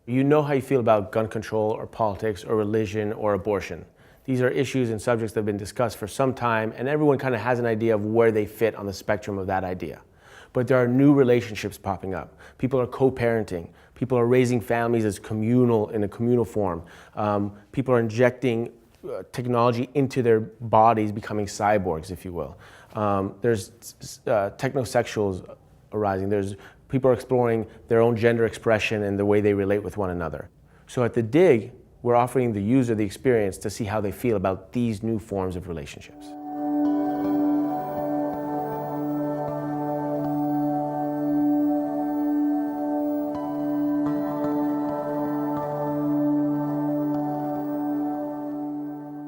You know how you feel about gun control or politics or religion or abortion. These are issues and subjects that have been discussed for some time, and everyone kind of has an idea of where they fit on the spectrum of that idea. But there are new relationships popping up. People are co-parenting. People are raising families as in a communal form. People are injecting technology into their bodies, becoming cyborgs, if you will. There's technosexuals arising. There's people are exploring their own gender expression and the way they relate with one another. So at the Dig, we're offering the user the experience to see how they feel about these new forms of relationships.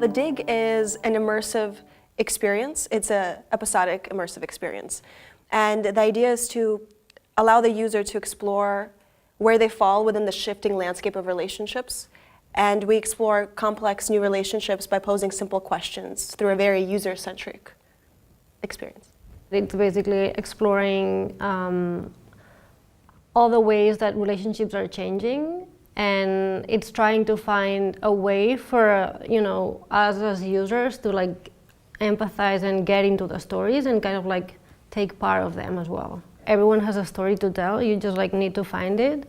The Dig is an immersive experience. It's an episodic immersive experience. And the idea is to allow the user to explore where they fall within the shifting landscape of relationships. And we explore complex new relationships by posing simple questions through a very user-centric experience. It's basically exploring all the ways that relationships are changing, and it's trying to find a way for us as users to empathize and get into the stories and kind of take part of them as well. Everyone has a story to tell. You just need to find it.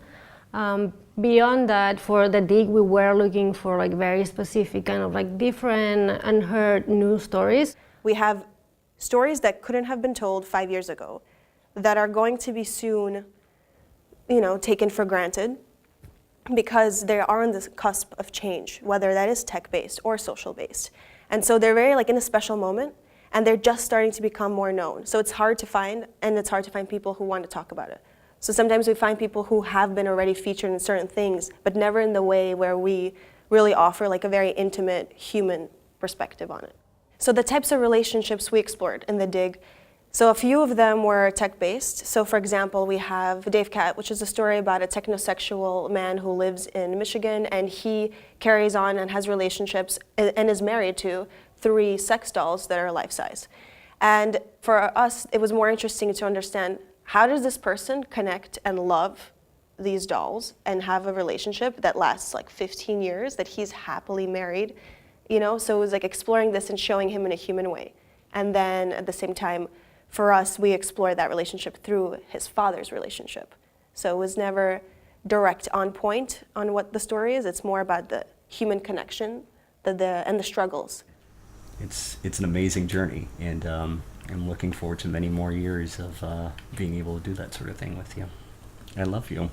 Beyond that, for the Dig, we were looking for very specific kind of different, unheard new stories. We have stories that couldn't have been told 5 years ago that are going to be soon, taken for granted because they are on the cusp of change, whether that is tech-based or social-based. And so they're very in a special moment, and they're just starting to become more known. So it's hard to find, and it's hard to find people who want to talk about it. So sometimes we find people who have been already featured in certain things, but never in the way where we really offer a very intimate human perspective on it. So the types of relationships we explored in the Dig, so a few of them were tech-based. So for example, we have Dave Cat, which is a story about a technosexual man who lives in Michigan, and he carries on and has relationships and is married to 3 sex dolls that are life-size. And for us, it was more interesting to understand, how does this person connect and love these dolls and have a relationship that lasts 15 years, that he's happily married, So it was exploring this and showing him in a human way. And then at the same time, for us, we explored that relationship through his father's relationship. So it was never direct on point on what the story is. It's more about the human connection and the struggles. It's an amazing journey, and I'm looking forward to many more years of being able to do that sort of thing with you. I love you.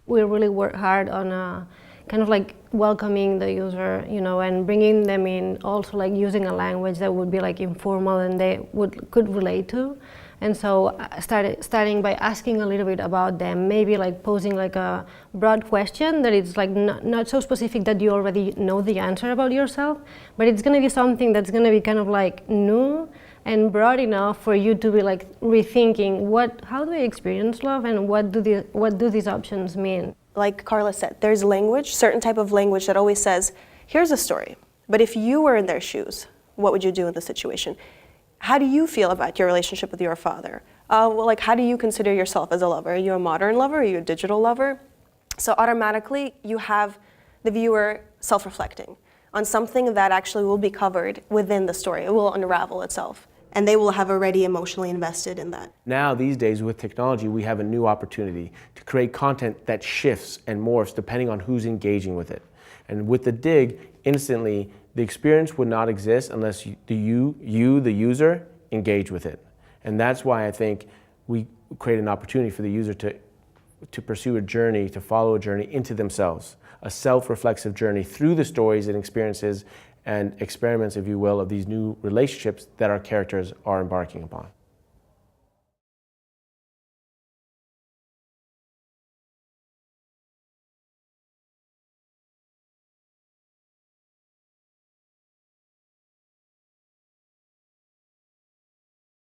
We really work hard on kind of welcoming the user, and bringing them in, also using a language that would be informal and they could relate to. And so starting by asking a little bit about them, maybe posing a broad question that is not so specific that you already know the answer about yourself, but it's going to be something that's going to be kind of new and broad enough for you to be rethinking how do I experience love, and what do these options mean? Like Carla said, there's language, certain type of language that always says, here's a story, but if you were in their shoes, what would you do in the situation? How do you feel about your relationship with your father? How do you consider yourself as a lover? Are you a modern lover? Are you a digital lover? So automatically, you have the viewer self-reflecting on something that actually will be covered within the story. It will unravel itself, and they will have already emotionally invested in that. Now, these days, with technology, we have a new opportunity to create content that shifts and morphs depending on who's engaging with it. And with the Dig, instantly, the experience would not exist unless the user, engage with it. And that's why I think we create an opportunity for the user to pursue a journey, to follow a journey into themselves, a self-reflexive journey through the stories and experiences and experiments, if you will, of these new relationships that our characters are embarking upon.